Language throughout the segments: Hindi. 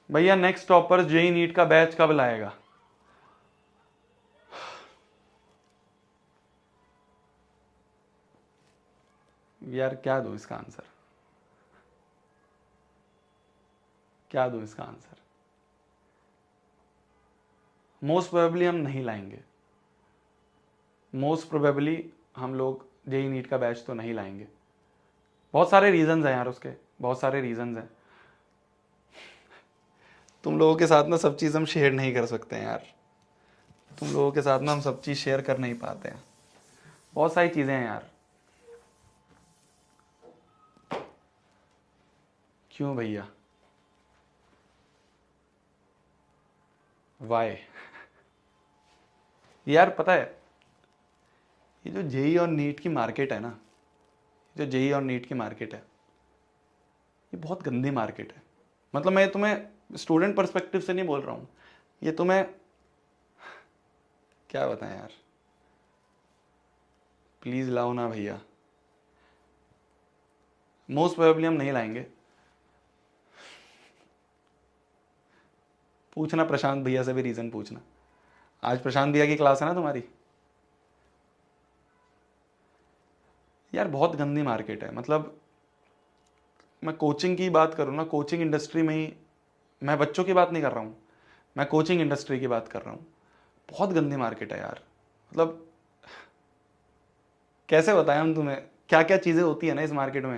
भैया नेक्स्ट टॉपर जेई नीट का बैच कब लाएगा? यार क्या दूं इसका आंसर, क्या दूं इसका आंसर? मोस्ट प्रोबेबली हम नहीं लाएंगे, मोस्ट प्रोबेबली हम लोग जेई नीट का बैच तो नहीं लाएंगे। बहुत सारे रीजंस हैं यार उसके, बहुत सारे रीजंस हैं। तुम लोगों के साथ ना सब चीज़ हम शेयर नहीं कर सकते हैं यार, तुम लोगों के साथ ना हम सब चीज़ शेयर कर नहीं पाते हैं, बहुत सारी चीज़ें हैं यार। क्यों भैया? वाई? यार पता है, ये जो जेई और नीट की मार्केट है ना, जो जेई और नीट की मार्केट है, ये बहुत गंदी मार्केट है। मतलब मैं तुम्हें स्टूडेंट पर्सपेक्टिव से नहीं बोल रहा हूँ, ये तुम्हें क्या बताएं यार। प्लीज़ लाओ ना भैया, मोस्ट प्रोबेबली हम नहीं लाएंगे। पूछना प्रशांत भैया से भी रीज़न पूछना, आज प्रशांत भैया की क्लास है ना तुम्हारी। यार बहुत गंदी मार्केट है। मतलब मैं कोचिंग की बात करूँ ना, कोचिंग इंडस्ट्री में ही, मैं बच्चों की बात नहीं कर रहा हूँ, मैं कोचिंग इंडस्ट्री की बात कर रहा हूँ। बहुत गंदी मार्केट है यार। मतलब कैसे बताएं हम तुम्हें, क्या क्या चीज़ें होती है ना इस मार्केट में,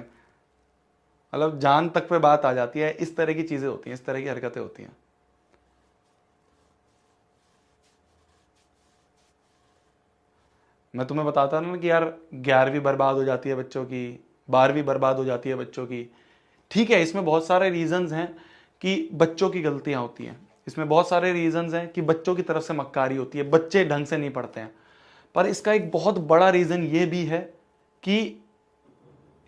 मतलब जान तक पे बात आ जाती है। इस तरह की चीज़ें होती हैं, इस तरह की हरकतें होती हैं। मैं तुम्हें बताता ना कि यार 11वीं बर्बाद हो जाती है बच्चों की, 12वीं बर्बाद हो जाती है बच्चों की। ठीक है, इसमें बहुत सारे रीजंस हैं कि बच्चों की गलतियां होती हैं, इसमें बहुत सारे रीजंस हैं कि बच्चों की तरफ से मक्कारी होती है, बच्चे ढंग से नहीं पढ़ते हैं। पर इसका एक बहुत बड़ा रीजन ये भी है कि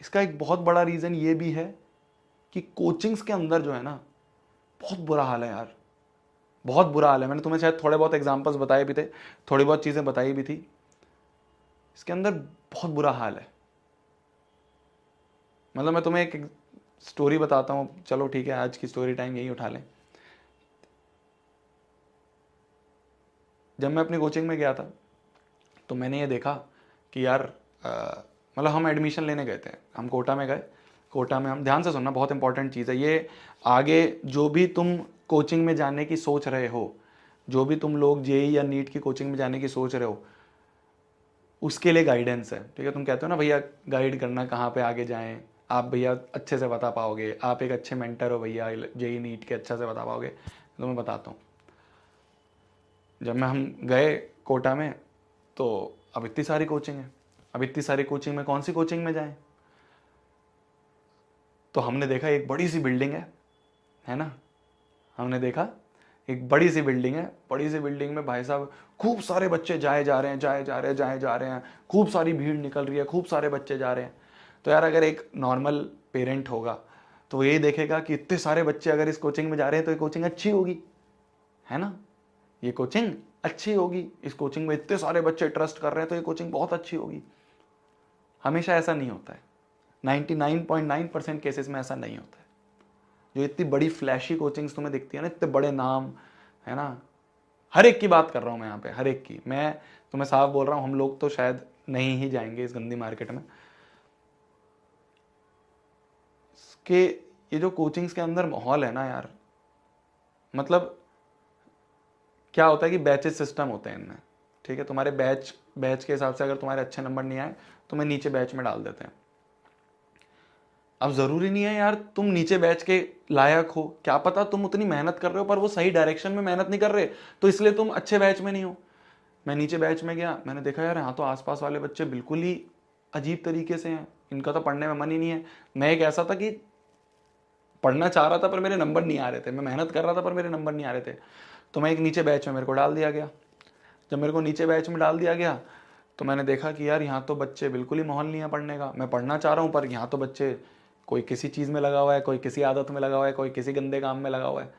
इसका एक बहुत बड़ा रीजन ये भी है कि कोचिंग्स के अंदर जो है ना, बहुत बुरा हाल है यार, बहुत बुरा हाल है। मैंने तुम्हें शायद थोड़े बहुत एग्जांपल्स बताए भी थे, थोड़ी बहुत चीज़ें बताई भी थी। इसके अंदर बहुत बुरा हाल है। मतलब मैं तुम्हें एक स्टोरी बताता हूँ, चलो ठीक है, आज की स्टोरी टाइम यही उठा लें। जब मैं अपनी कोचिंग में गया था तो मैंने ये देखा कि यार मतलब हम एडमिशन लेने गए थे, हम कोटा में गए। कोटा में हम, ध्यान से सुनना, बहुत इंपॉर्टेंट चीज़ है ये। आगे जो भी तुम कोचिंग में जाने की सोच रहे हो, जो भी तुम लोग जेई या नीट की कोचिंग में जाने की सोच रहे हो, उसके लिए गाइडेंस है। ठीक है, तुम कहते हो ना भैया गाइड करना कहाँ पे आगे जाएं, आप भैया अच्छे से बता पाओगे, आप एक अच्छे मेंटर हो भैया, जेई नीट के अच्छा से बता पाओगे। तो मैं बताता हूँ। जब मैं हम गए कोटा में, तो अब इतनी सारी कोचिंग है, अब इतनी सारी कोचिंग में कौन सी कोचिंग में जाएं? तो हमने देखा एक बड़ी सी बिल्डिंग है ना, हमने देखा एक बड़ी सी बिल्डिंग है, बड़ी सी बिल्डिंग में भाई साहब खूब सारे बच्चे जाए जा रहे हैं, जाए जा रहे हैं, जाए जा रहे हैं, खूब सारी भीड़ निकल रही है, खूब सारे बच्चे जा रहे हैं। तो यार अगर एक नॉर्मल पेरेंट होगा तो वो यही देखेगा कि इतने सारे बच्चे अगर इस कोचिंग में जा रहे हैं तो ये कोचिंग अच्छी होगी, है ना, ये कोचिंग अच्छी होगी, इस कोचिंग में इतने सारे बच्चे ट्रस्ट कर रहे हैं तो ये कोचिंग बहुत अच्छी होगी। हमेशा ऐसा नहीं होता है, 99.9% केसेस में ऐसा नहीं होता है। जो इतनी बड़ी फ्लैशी कोचिंग्स तुम्हें दिखती है ना, इतने बड़े नाम, है ना, हर एक की बात कर रहा हूँ मैं यहाँ पे, हर एक की। मैं तुम्हें साफ बोल रहा हूँ, हम लोग तो शायद नहीं ही जाएंगे इस गंदी मार्केट में। कि ये जो कोचिंग्स के अंदर माहौल है ना यार, मतलब क्या होता है कि बैचेस सिस्टम होते हैं इनमें। ठीक है, तुम्हारे बैच बैच के हिसाब से अगर तुम्हारे अच्छे नंबर नहीं आए तो मैं नीचे बैच में डाल देते हैं। अब ज़रूरी नहीं है यार तुम नीचे बैच के लायक हो, क्या पता तुम उतनी मेहनत कर रहे हो पर वो सही डायरेक्शन में मेहनत नहीं कर रहे, तो इसलिए तुम अच्छे बैच में नहीं हो। मैं नीचे बैच में गया, मैंने देखा यार यहाँ तो आसपास वाले बच्चे बिल्कुल ही अजीब तरीके से हैं, इनका तो पढ़ने में मन ही नहीं है। मैं एक ऐसा था कि पढ़ना चाह रहा था पर मेरे नंबर नहीं आ रहे थे, मैं मेहनत कर रहा था पर मेरे नंबर नहीं आ रहे थे। तो मैं एक नीचे बैच में, मेरे को डाल दिया गया। जब मेरे को नीचे बैच में डाल दिया गया तो मैंने देखा कि यार यहाँ तो बच्चे बिल्कुल ही माहौल नहीं है पढ़ने का। मैं पढ़ना चाह रहा हूँ पर यहाँ तो बच्चे, कोई किसी चीज़ में लगा हुआ है, कोई किसी आदत में लगा हुआ है, कोई किसी गंदे काम में लगा हुआ है।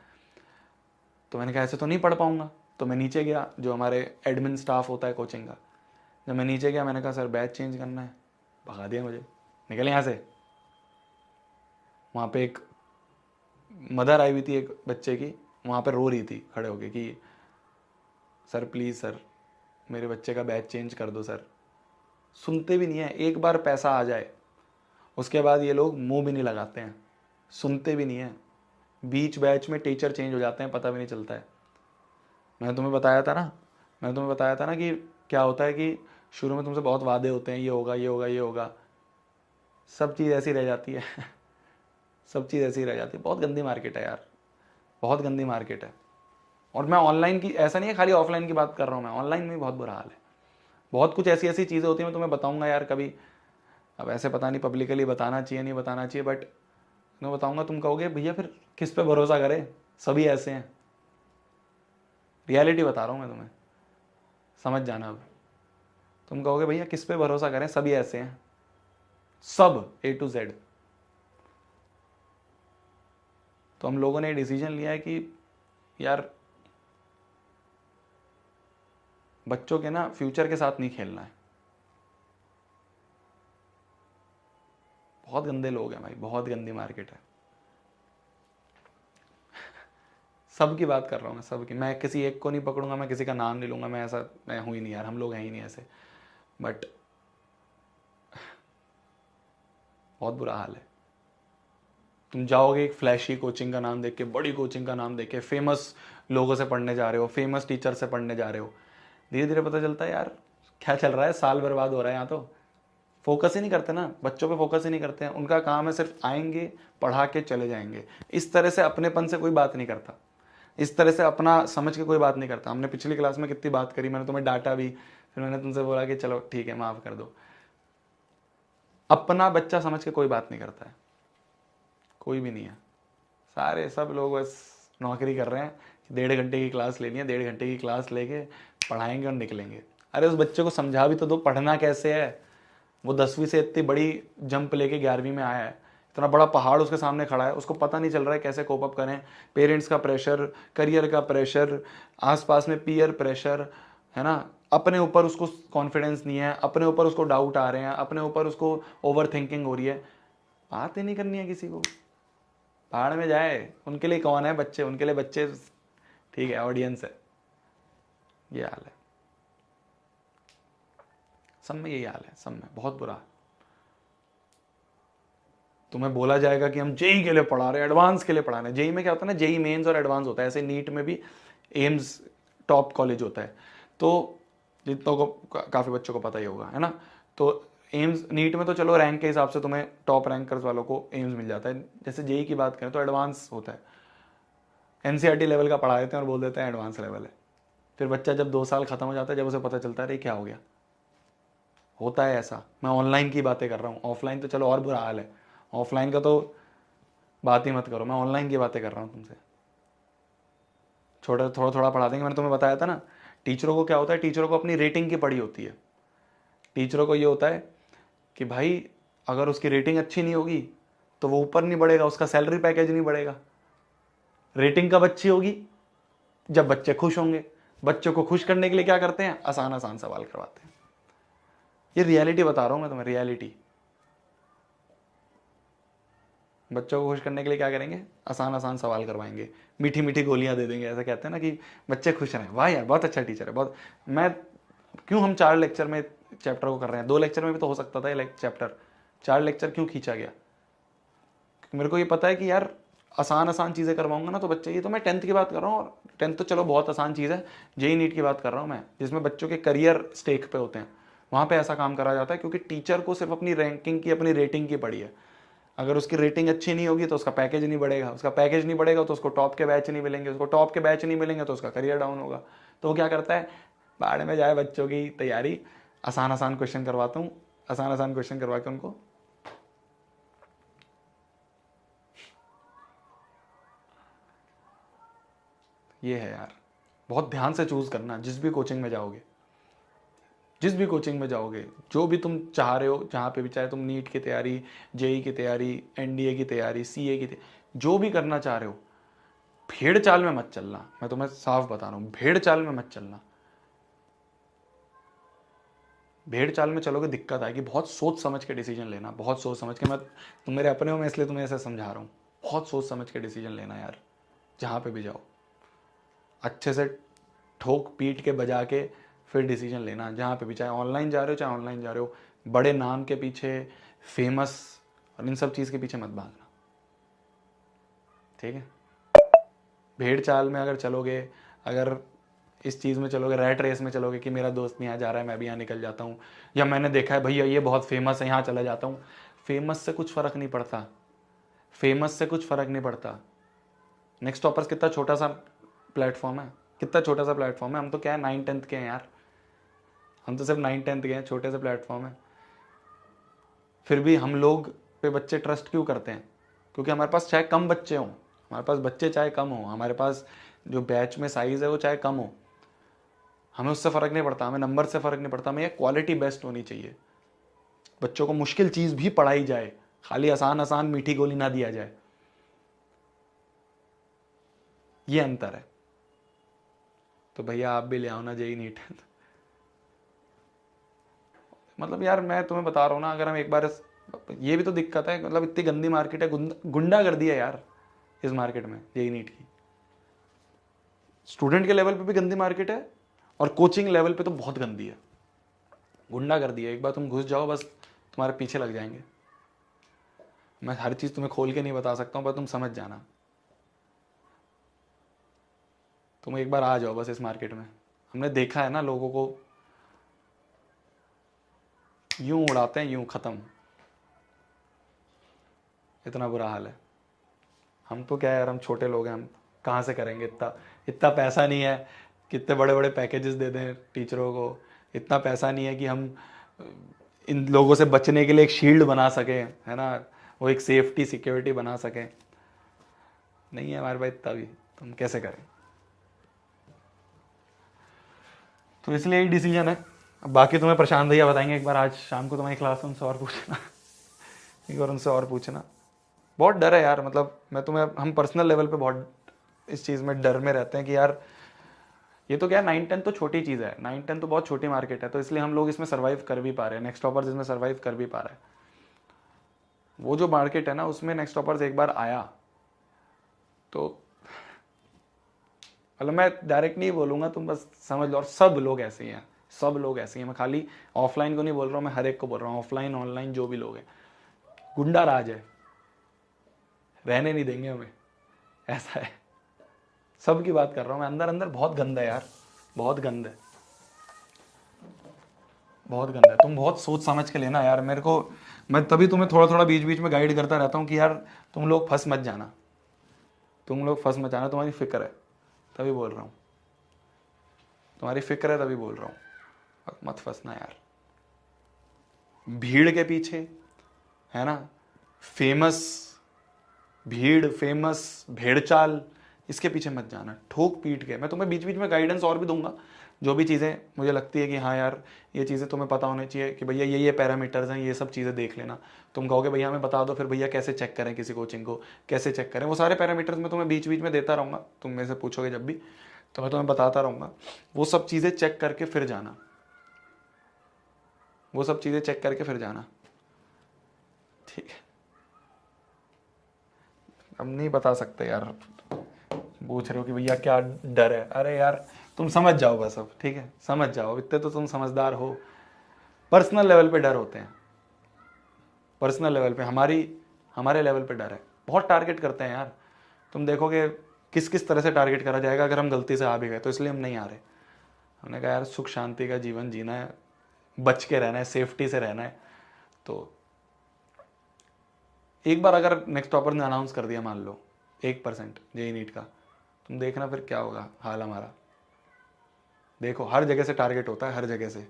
तो मैंने कहा ऐसे तो नहीं पढ़ पाऊंगा। तो मैं नीचे गया, जो हमारे एडमिन स्टाफ होता है कोचिंग का, जब मैं नीचे गया मैंने कहा सर बैच चेंज करना है। भगा दिया मुझे, निकल यहाँ से। वहाँ पे एक मदर आई हुई थी एक बच्चे की, वहाँ पे रो रही थी खड़े होके कि सर प्लीज़ सर मेरे बच्चे का बैच चेंज कर दो सर। सुनते भी नहीं है, एक बार पैसा आ जाए उसके बाद ये लोग मुंह भी नहीं लगाते हैं, सुनते भी नहीं है। बीच बैच में टीचर चेंज हो जाते हैं, पता भी नहीं चलता है। मैंने तुम्हें बताया था ना, कि क्या होता है कि शुरू में तुमसे बहुत वादे होते हैं, ये होगा ये होगा ये होगा, सब चीज़ ऐसी रह जाती है सब चीज़ ऐसी रह जाती है। बहुत गंदी मार्केट है यार, बहुत गंदी मार्केट है। और मैं ऑनलाइन की, ऐसा नहीं है खाली ऑफलाइन की बात कर रहा हूँ, मैं ऑनलाइन में भी बहुत बुरा हाल है। बहुत कुछ ऐसी ऐसी चीज़ें होती हैं, मैं तुम्हें बताऊंगा यार कभी। अब ऐसे पता नहीं पब्लिकली बताना चाहिए नहीं बताना चाहिए, बट मैं बताऊंगा, तुम कहोगे भैया फिर किस पे भरोसा करें, सभी ऐसे हैं। रियलिटी बता रहा हूँ मैं तुम्हें, समझ जाना। अब तुम कहोगे भैया किस पे भरोसा करें, सभी ऐसे हैं, सब A to Z। तो हम लोगों ने डिसीजन लिया है कि यार बच्चों के ना फ्यूचर के साथ नहीं खेलना है। बहुत गंदे लोग हैं भाई, बहुत गंदी मार्केट है। सब की बात कर रहा हूँ मैं, सब की। मैं किसी एक को नहीं पकड़ूंगा, मैं किसी का नाम नहीं लूंगा, मैं ऐसा मैं हूँ ही नहीं यार, हम लोग हैं ही नहीं ऐसे। बट बहुत बुरा हाल है। तुम जाओगे एक फ्लैशी कोचिंग का नाम देख के, बड़ी कोचिंग का नाम देख के, फेमस लोगों से पढ़ने जा रहे हो, फेमस टीचर से पढ़ने जा रहे हो, धीरे धीरे पता चलता है यार क्या चल रहा है, साल बर्बाद हो रहा है यहाँ तो। फोकस ही नहीं करते ना, बच्चों पे फोकस ही नहीं करते हैं। उनका काम है सिर्फ आएंगे, पढ़ा के चले जाएंगे। इस तरह से अपनेपन से कोई बात नहीं करता, इस तरह से अपना समझ के कोई बात नहीं करता। हमने पिछली क्लास में कितनी बात करी, मैंने तुम्हें डांटा भी, फिर मैंने तुमसे बोला कि चलो ठीक है माफ कर दो। अपना बच्चा समझ के कोई बात नहीं करता है, कोई भी नहीं है। सारे सब लोग बस नौकरी कर रहे हैं, 1.5 घंटे की क्लास लेनी है, 1.5 घंटे की क्लास लेके पढ़ाएंगे और निकलेंगे। अरे उस बच्चे को समझा भी तो दो पढ़ना कैसे है। वो 10वीं से इतनी बड़ी जंप लेके 11वीं में आया है, इतना बड़ा पहाड़ उसके सामने खड़ा है, उसको पता नहीं चल रहा है कैसे कोप अप करें। पेरेंट्स का प्रेशर, करियर का प्रेशर, आसपास में पीयर प्रेशर है ना, अपने ऊपर उसको कॉन्फिडेंस नहीं है, अपने ऊपर उसको डाउट आ रहे हैं, अपने ऊपर उसको ओवर थिंकिंग हो रही है। बात ही नहीं करनी है किसी को, पहाड़ में जाए। उनके लिए कौन है बच्चे, उनके लिए बच्चे ठीक है ऑडियंस है। ये हाल है, सब में यही हाल है, सब में बहुत बुरा। तुम्हें बोला जाएगा कि हम जेई के लिए पढ़ा रहे हैं, एडवांस के लिए पढ़ा रहे हैं। जेई में क्या होता है ना, जेई मेंस और एडवांस होता है, ऐसे नीट में भी एम्स टॉप कॉलेज होता है। तो जितनों को काफ़ी बच्चों को पता ही होगा है ना। तो एम्स नीट में तो चलो रैंक के हिसाब से तुम्हें टॉप रैंकर्स वालों को एम्स मिल जाता है। जैसे जेई की बात करें तो एडवांस होता है, एनसीईआरटी लेवल का पढ़ा देते हैं और बोल देते हैं एडवांस लेवल है। फिर बच्चा जब 2 साल खत्म हो जाता है, जब उसे पता चलता है अरे क्या हो गया, होता है ऐसा। मैं ऑनलाइन की बातें कर रहा हूँ, ऑफलाइन तो चलो और बुरा हाल है, ऑफलाइन का तो बात ही मत करो। मैं ऑनलाइन की बातें कर रहा हूँ तुमसे। छोटा थोड़ा थोड़ा पढ़ा देंगे। मैंने तुम्हें बताया था ना, टीचरों को क्या होता है, टीचरों को अपनी रेटिंग की पड़ी होती है। टीचरों को ये होता है कि भाई अगर उसकी रेटिंग अच्छी नहीं होगी तो वो ऊपर नहीं बढ़ेगा, उसका सैलरी पैकेज नहीं बढ़ेगा। रेटिंग कब अच्छी होगी, जब बच्चे खुश होंगे। बच्चों को खुश करने के लिए क्या करते हैं, आसान आसान सवाल करवाते हैं। ये रियलिटी बता रहा हूं मैं तुम्हें, रियलिटी। बच्चों को खुश करने के लिए क्या करेंगे, आसान आसान सवाल करवाएंगे, मीठी मीठी गोलियां दे देंगे। ऐसा कहते हैं ना कि बच्चे खुश रहें, वाह यार बहुत अच्छा टीचर है, बहुत। मैं क्यों, हम 4 लेक्चर में चैप्टर को कर रहे हैं, 2 लेक्चर में भी तो हो सकता था ये चैप्टर। 4 लेक्चर क्यों खींचा गया, क्योंकि मेरे को ये पता है कि यार आसान आसान चीज़ें करवाऊंगा ना तो बच्चे, ये तो मैं 10th की बात कर रहा हूँ, और 10th तो चलो बहुत आसान चीज़ है। जेई नीट की बात कर रहा हूँ मैं, जिसमें बच्चों के करियर स्टेक पे होते हैं, वहाँ पे ऐसा काम करा जाता है। क्योंकि टीचर को सिर्फ अपनी रैंकिंग की, अपनी रेटिंग की पड़ी है। अगर उसकी रेटिंग अच्छी नहीं होगी तो उसका पैकेज नहीं बढ़ेगा, उसका पैकेज नहीं बढ़ेगा तो उसको टॉप के बैच नहीं मिलेंगे, उसको टॉप के बैच नहीं मिलेंगे तो उसका करियर डाउन होगा। तो वो क्या करता है, बाढ़ में जाए बच्चों की तैयारी, आसान आसान क्वेश्चन करवाता हूँ, आसान आसान क्वेश्चन करवा के उनको। ये है यार, बहुत ध्यान से चूज करना जिस भी कोचिंग में जाओगे, जिस भी कोचिंग में जाओगे, जो भी तुम चाह रहे हो, जहाँ पे भी, चाहे तुम नीट की तैयारी, जेई की तैयारी, एनडीए की तैयारी, सीए की तैयारी, जो भी करना चाह रहे हो, भेड़ चाल में मत चलना। मैं तुम्हें साफ बता रहा हूँ, भेड़ चाल में मत चलना। भेड़ चाल में चलोगे दिक्कत आएगी। बहुत सोच समझ के डिसीजन लेना, बहुत सोच समझ के। मैं, तुम मेरे अपने हो, मैं इसलिए तुम्हें ऐसे समझा रहा हूँ। बहुत सोच समझ के डिसीजन लेना यार, जहाँ पे भी जाओ अच्छे से ठोक पीट के बजा के फिर डिसीजन लेना, जहाँ पे भी, चाहे ऑनलाइन जा रहे हो चाहे ऑनलाइन जा रहे हो, बड़े नाम के पीछे, फेमस और इन सब चीज़ के पीछे मत भागना, ठीक है। भेड़ चाल में अगर चलोगे, अगर इस चीज़ में चलोगे, रैट रेस में चलोगे कि मेरा दोस्त नहीं यहाँ जा रहा है मैं भी यहाँ निकल जाता हूँ, या मैंने देखा है भैया ये बहुत फेमस है यहाँ चला जाता हूँ, फेमस से कुछ फ़र्क नहीं पड़ता, फेमस से कुछ फ़र्क नहीं पड़ता। नेक्स्ट टॉपर्स कितना छोटा सा प्लेटफॉर्म है, कितना छोटा सा प्लेटफॉर्म है, हम तो क्या है 9th-10th के हैं यार, हम तो सिर्फ 9th-10th के हैं, छोटे से प्लेटफॉर्म है। फिर भी हम लोग पे बच्चे ट्रस्ट क्यों करते हैं? क्योंकि हमारे पास चाहे कम बच्चे हों, हमारे पास बच्चे चाहे कम हो, हमारे पास जो बैच में साइज़ है वो चाहे कम हो, हमें उससे फ़र्क नहीं पड़ता, हमें नंबर से फ़र्क नहीं पड़ता, हमें ये क्वालिटी बेस्ट होनी चाहिए। बच्चों को मुश्किल चीज़ भी पढ़ाई जाए, खाली आसान आसान मीठी गोली ना दिया जाए, ये अंतर है। तो भैया आप भी ले आओ ना जेई नीट। मतलब यार मैं तुम्हें बता रहा हूँ ना, अगर हम एक बार ये भी तो दिक्कत है, मतलब इतनी गंदी मार्केट है, गुंडा कर दिया यार इस मार्केट में जेई नीट की। स्टूडेंट के लेवल पे भी गंदी मार्केट है और कोचिंग लेवल पे तो बहुत गंदी है, गुंडा कर दिया। एक बार तुम घुस जाओ बस तुम्हारे पीछे लग जाएंगे। मैं हर चीज़ तुम्हें खोल के नहीं बता सकता हूँ, पर तुम समझ जाना, तुम एक बार आ जाओ बस इस मार्केट में। हमने देखा है ना, लोगों को यूं उड़ाते हैं यूं खत्म, इतना बुरा हाल है। हम तो क्या है यार, हम छोटे लोग हैं, हम कहाँ से करेंगे, इतना इतना पैसा नहीं है, कितने बड़े बड़े पैकेजेस दे दें टीचरों को, इतना पैसा नहीं है कि हम इन लोगों से बचने के लिए एक शील्ड बना सकें, है ना, वो एक सेफ्टी सिक्योरिटी बना सकें, नहीं है हमारे पास इतना भी, तुम कैसे करें। तो इसलिए यही डिसीजन है। अब बाकी तुम्हें प्रशांत भैया बताएंगे, एक बार आज शाम को तुम्हारी क्लास में उनसे और पूछना। एक बार उनसे और पूछना। बहुत डर है यार, मतलब मैं तुम्हें, हम पर्सनल लेवल पे बहुत इस चीज़ में डर में रहते हैं कि यार ये तो क्या है, 9-10 तो छोटी चीज़ है, 9-10 तो बहुत छोटी मार्केट है, तो इसलिए हम लोग इसमें सर्वाइव कर भी पा रहे हैं, नेक्स्ट टॉपर्स इसमें सर्वाइव कर भी पा रहे हैं। वो जो मार्केट है ना, उसमें नेक्स्ट टॉपर्स एक बार आया तो, मतलब मैं डायरेक्ट नहीं बोलूँगा, तुम बस समझ लो। और सब लोग ऐसे ही हैं, सब लोग ऐसे ही हैं, मैं खाली ऑफलाइन को नहीं बोल रहा हूँ, मैं हर एक को बोल रहा हूँ, ऑफलाइन ऑनलाइन जो भी लोग हैं, गुंडा राज है, रहने नहीं देंगे हमें, ऐसा है। सब की बात कर रहा हूँ मैं, अंदर अंदर बहुत गंदा है यार, बहुत गंदा है, बहुत गंदा है। तुम बहुत सोच समझ के लेना यार, मेरे को, मैं तभी तुम्हें थोड़ा थोड़ा बीच बीच में गाइड करता रहता हूँ कि यार तुम लोग फंस मत जाना, तुम लोग फंस मत जाना, तुम्हारी फिक्र है तभी बोल रहा हूँ, तुम्हारी फिक्र है तभी बोल रहा हूँ, मत फंसना यार भीड़ के पीछे, है ना, फेमस भीड़, फेमस भेड़चाल, इसके पीछे मत जाना ठोक पीट के। मैं तुम्हें बीच बीच में गाइडेंस और भी दूंगा, जो भी चीज़ें मुझे लगती है कि हाँ यार ये चीज़ें तुम्हें पता होनी चाहिए कि भैया ये पैरामीटर्स हैं, ये सब चीज़ें देख लेना। तुम कहोगे भैया हमें बता दो, फिर भैया कैसे चेक करें किसी कोचिंग को, कैसे चेक करें, वो सारे पैरामीटर्स मैं तुम्हें बीच बीच में देता रहूँगा, तुम मेरे से पूछोगे जब भी तो मैं तुम्हें बताता रहूँगा। वो सब चीज़ें चेक करके फिर जाना, वो सब चीज़ें चेक करके फिर जाना, ठीक है। अब नहीं बता सकते यार, पूछ रहे हो कि भैया क्या डर है, अरे यार तुम समझ जाओ बस अब, ठीक है, समझ जाओ, इतने तो तुम समझदार हो। पर्सनल लेवल पे डर होते हैं, पर्सनल लेवल पे हमारे लेवल पे डर है, बहुत टारगेट करते हैं यार। तुम देखोगे किस किस तरह से टारगेट करा जाएगा अगर हम गलती से आ भी गए, तो इसलिए हम नहीं आ रहे। हमने कहा यार सुख शांति का जीवन जीना है, बच के रहना है, सेफ्टी से रहना है। तो एक बार अगर नेक्स्ट टॉपर ने अनाउंस कर दिया, मान लो 1% जेई नीट का, तुम देखना फिर क्या होगा हाल हमारा। देखो हर जगह से टारगेट होता है, हर जगह से,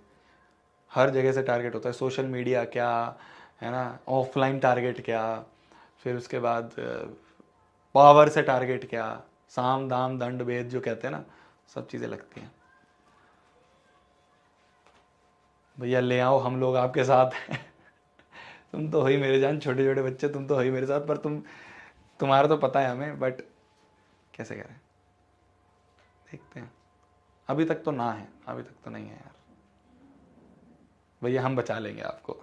हर जगह से टारगेट होता है, सोशल मीडिया क्या, है ना, ऑफलाइन टारगेट क्या, फिर उसके बाद पावर से टारगेट क्या, साम दाम दंड भेद जो कहते हैं ना, सब चीज़ें लगती हैं। भैया ले आओ, हम लोग आपके साथ हैं। तुम तो हो ही मेरे जान, छोटे छोटे बच्चे, तुम तो हो ही मेरे साथ, पर तुम्हारा तो पता है हमें, बट कैसे करें, देखते हैं। अभी तक तो ना है, अभी तक तो नहीं है यार, भैया हम बचा लेंगे आपको।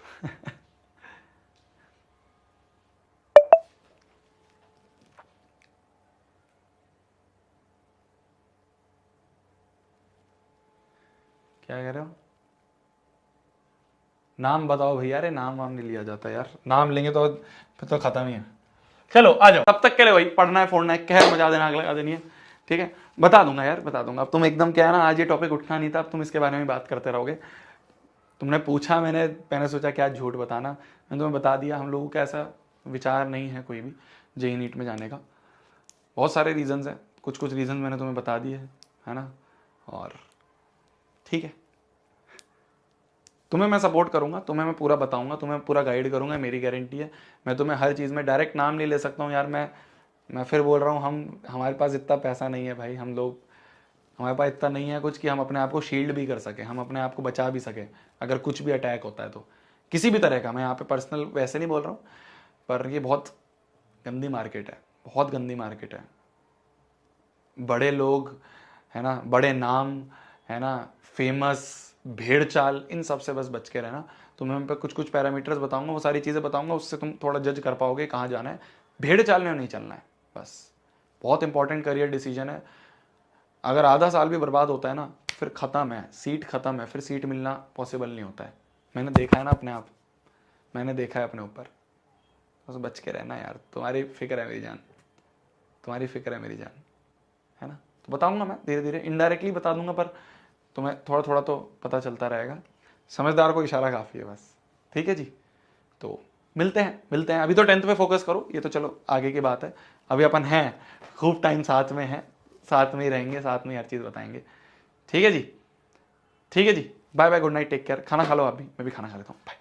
क्या कह रहे हो? नाम बताओ भैया। अरे नाम वाम नहीं लिया जाता यार, नाम लेंगे तो फिर तो खत्म ही है। चलो आ जाओ, तब तक के लिए वही पढ़ना है, फोड़ना है, कहर मचा देना, आग लगा देनी है। ठीक है, बता दूंगा यार, बता दूंगा। अब तुम एकदम क्या है ना, आज ये टॉपिक उठना नहीं था, अब तुम इसके बारे में बात करते रहोगे। तुमने पूछा, मैंने सोचा क्या झूठ बताना, मैंने तुम्हें बता दिया। हम लोगों का ऐसा विचार नहीं है कोई भी जेई नीट में जाने का। बहुत सारे रीजंस हैं, कुछ कुछ रीजन मैंने तुम्हें बता दिए है ना। और ठीक है, तुम्हें मैं सपोर्ट करूंगा, तुम्हें मैं पूरा बताऊंगा, तुम्हें पूरा गाइड करूंगा, मेरी गारंटी है। मैं तुम्हें हर चीज़ में डायरेक्ट नाम नहीं ले सकता हूँ यार। मैं फिर बोल रहा हूँ, हमारे पास इतना पैसा नहीं है भाई, हमारे पास इतना नहीं है कुछ कि हम अपने आप को शील्ड भी कर सकें, हम अपने आप को बचा भी सकें अगर कुछ भी अटैक होता है तो, किसी भी तरह का। मैं यहाँ पे पर्सनल वैसे नहीं बोल रहा हूँ, पर ये बहुत गंदी मार्केट है, बहुत गंदी मार्केट है। बड़े लोग है ना, बड़े नाम है ना, फेमस, भेड़ चाल, इन सब से बस बच के रहना। तुम्हें मैं कुछ कुछ पैरामीटर्स बताऊंगा, वो सारी चीज़ें बताऊंगा, उससे तुम थोड़ा जज कर पाओगे कहाँ जाना है। भेड़ चाल में नहीं चलना है बस। बहुत इंपॉर्टेंट करियर डिसीजन है। अगर आधा साल भी बर्बाद होता है ना, फिर ख़त्म है, सीट ख़त्म है, फिर सीट मिलना पॉसिबल नहीं होता है। मैंने देखा है ना अपने आप, मैंने देखा है अपने ऊपर। बस बच के रहना यार, तुम्हारी फिक्र है मेरी जान, तुम्हारी फिक्र है मेरी जान, है ना। तो बताऊंगा मैं धीरे धीरे, इनडायरेक्टली बता दूंगा, पर तुम्हें थोड़ा थोड़ा तो पता चलता रहेगा। समझदार को इशारा काफ़ी है बस। ठीक है जी, तो मिलते हैं। अभी तो 10th पे फोकस करो, ये तो चलो आगे की बात है। अभी अपन हैं, खूब टाइम साथ में हैं, साथ में ही रहेंगे, साथ में ही हर चीज़ बताएंगे। ठीक है जी, ठीक है जी, bye bye, good night, take care. खाना खा लो आप भी, मैं भी खाना खा लेता हूँ, बाय।